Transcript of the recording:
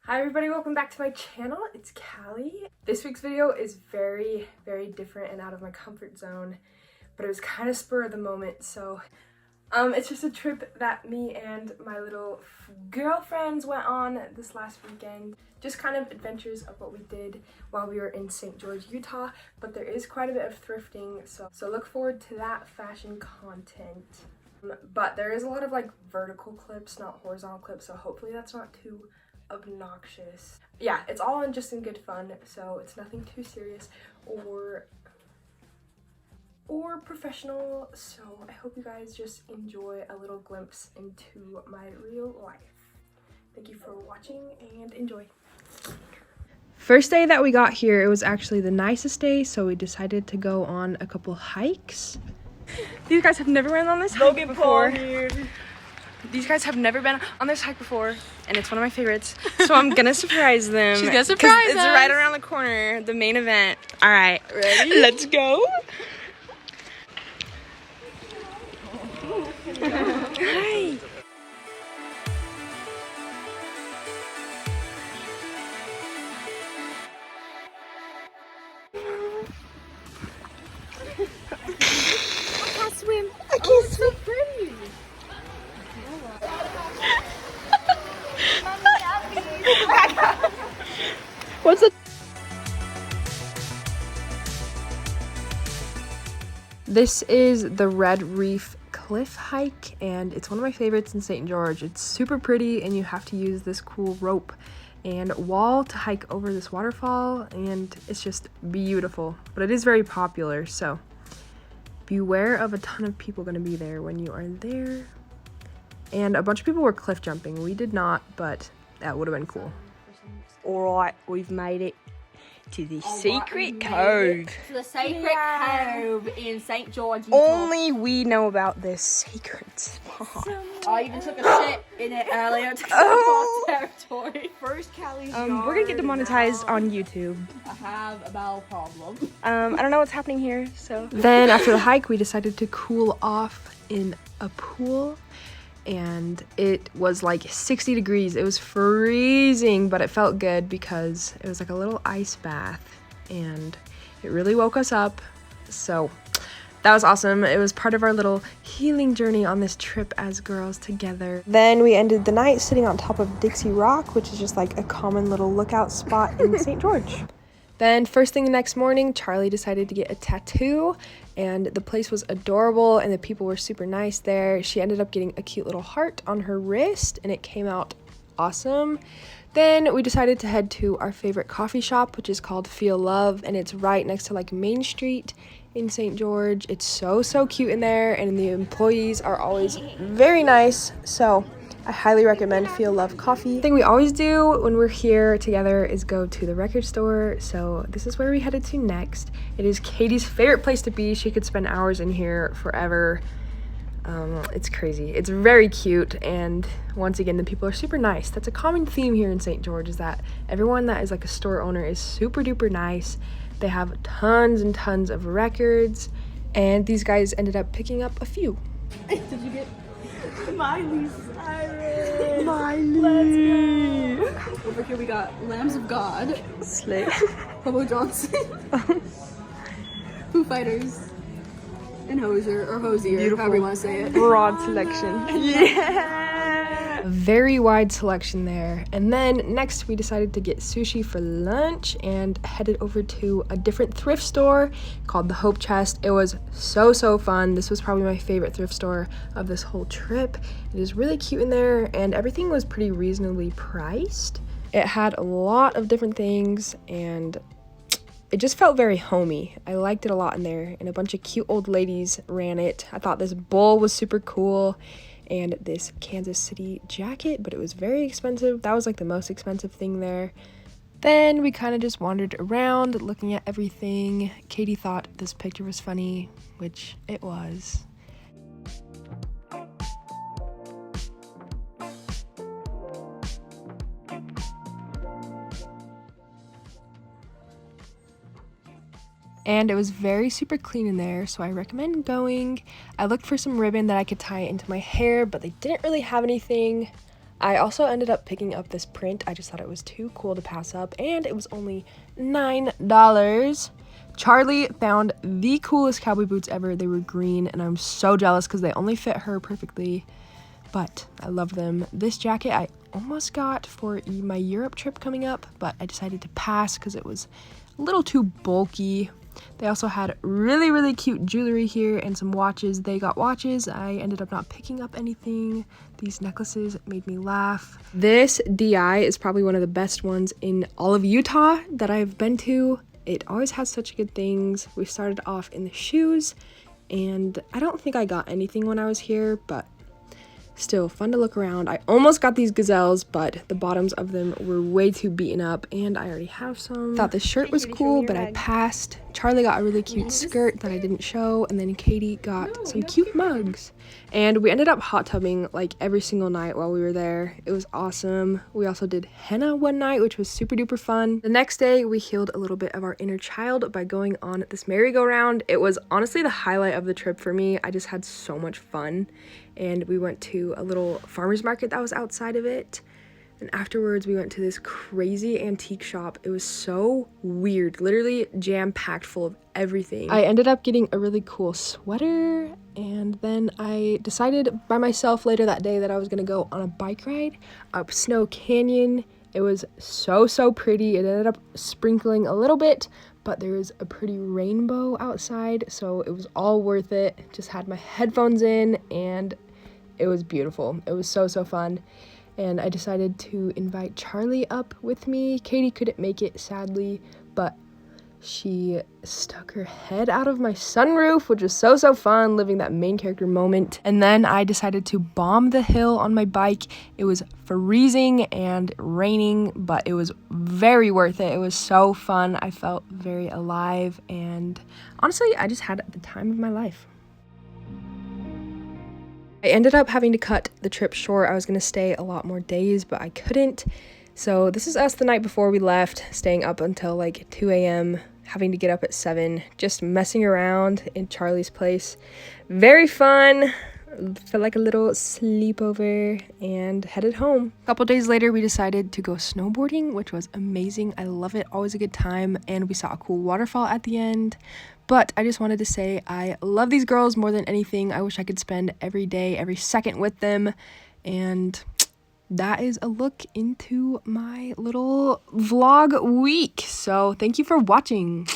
Hi everybody, welcome back to my channel. It's Callie. This week's video is very different and out of my comfort zone, but it was kind of spur of the moment. So it's just a trip that me and my little girlfriends went on this last weekend. Just kind of adventures of what we did while we were in St. George, Utah, but there is quite a bit of thrifting, so look forward to that fashion content. But there is a lot of like vertical clips, not horizontal clips, so hopefully that's not too obnoxious. Yeah, it's all in just in good fun, so it's nothing too serious or professional, so I hope you guys just enjoy a little glimpse into my real life. Thank you for watching and enjoy. First day that we got here, it was actually the nicest day, so we decided to go on a couple hikes. These guys have never been on this hike before. These guys have never been on this hike before, and it's one of my favorites. So I'm gonna surprise them. She's gonna surprise us. It's right around the corner, the main event. All right, ready? Let's go. Hi. I can't swim. I can't swim. So pretty. What's the? This is the Red Reef Cliff hike, and it's one of my favorites in St. George. It's super pretty, and you have to use this cool rope and wall to hike over this waterfall, and it's just beautiful. But it is very popular, so beware of a ton of people going to be there when you are there. And a bunch of people were cliff jumping. We did not, but that would have been cool. Alright, we've made it to the secret cove. To the secret cove in St. George, Utah. Only we know about this sacred spot. I even took a shit in it earlier to oh. Territory. First Callie's We're gonna get demonetized on YouTube. I have a bowel problem. I don't know what's happening here, so. Then after the hike, we decided to cool off in a pool. And it was like 60 degrees. It was freezing, but it felt good because it was like a little ice bath and it really woke us up. So that was awesome. It was part of our little healing journey on this trip as girls together. Then we ended the night sitting on top of Dixie Rock, which is just like a common little lookout spot in St. George. Then first thing the next morning, Charlie decided to get a tattoo, and the place was adorable and the people were super nice there. She ended up getting a cute little heart on her wrist and it came out awesome. Then we decided to head to our favorite coffee shop, which is called Feel Love, and it's right next to like Main Street in St. George. It's so cute in there, and the employees are always very nice, so I highly recommend Feel Love Coffee. The thing we always do when we're here together is go to the record store, so this is where we headed to next. It is Katie's favorite place to be. She could spend hours in here forever. It's crazy. It's very cute, and once again, the people are super nice. That's a common theme here in St. George, is that everyone that is like a store owner is super duper nice. They have tons and tons of records, and these guys ended up picking up a few. Did you get Miley Cyrus? Miley! Let's go. Over here we got Lambs of God. Slay. Bobo Johnson. Foo Fighters. And Hozier, or Hosier, Beautiful. however you want to say it. Broad selection. Yeah! A very wide selection there. And then next we decided to get sushi for lunch and headed over to a different thrift store called the Hope Chest. It was so fun. This was probably my favorite thrift store of this whole trip. It is really cute in there, and everything was pretty reasonably priced. It had a lot of different things, and it just felt very homey. I liked it a lot in there, and a bunch of cute old ladies ran it. I thought this bowl was super cool, and this Kansas City jacket, but it was very expensive. That was like the most expensive thing there. Then we kind of just wandered around looking at everything. Katie thought this picture was funny, which it was. And it was very super clean in there, so I recommend going. I looked for some ribbon that I could tie into my hair, but they didn't really have anything. I also ended up picking up this print. I just thought it was too cool to pass up, and it was only $9. Charlie found the coolest cowboy boots ever. They were green, and I'm so jealous because they only fit her perfectly, but I love them. This jacket I almost got for my Europe trip coming up, but I decided to pass because it was a little too bulky. They also had really, really cute jewelry here and some watches. They got watches. I ended up not picking up anything. These necklaces made me laugh. This DI is probably one of the best ones in all of Utah that I've been to. It always has such good things. We started off in the shoes, and I don't think I got anything when I was here, but still fun to look around. I almost got these gazelles, but the bottoms of them were way too beaten up, and I already have some. Thought this shirt was cool, but I passed. Charlie got a really cute skirt that I didn't show, and then Katie got some cute mugs. And we ended up hot tubbing like every single night while we were there. It was awesome. We also did henna one night, which was super duper fun. The next day, we healed a little bit of our inner child by going on this merry-go-round. It was honestly the highlight of the trip for me. I just had so much fun. And we went to a little farmer's market that was outside of it. And afterwards, we went to this crazy antique shop. It was so weird, literally jam-packed full of everything. I ended up getting a really cool sweater, and then I decided by myself later that day that I was gonna go on a bike ride up Snow Canyon. It was so pretty. It ended up sprinkling a little bit, but there was a pretty rainbow outside, so it was all worth it. Just had my headphones in, and it was beautiful. It was so fun. And I decided to invite Charlie up with me. Katie couldn't make it, sadly, but she stuck her head out of my sunroof, which was so fun, living that main character moment. And then I decided to bomb the hill on my bike. It was freezing and raining, but it was very worth it. It was so fun. I felt very alive, and honestly, I just had the time of my life. I ended up having to cut the trip short. I was going to stay a lot more days, but I couldn't. So this is us the night before we left, staying up until like 2 a.m., having to get up at 7, just messing around in Charlie's place. Very fun. Felt like a little sleepover, and headed home. A couple days later, we decided to go snowboarding, which was amazing. I love it. Always a good time. And we saw a cool waterfall at the end. But I just wanted to say I love these girls more than anything. I wish I could spend every day, every second with them. And that is a look into my little vlog week. So thank you for watching.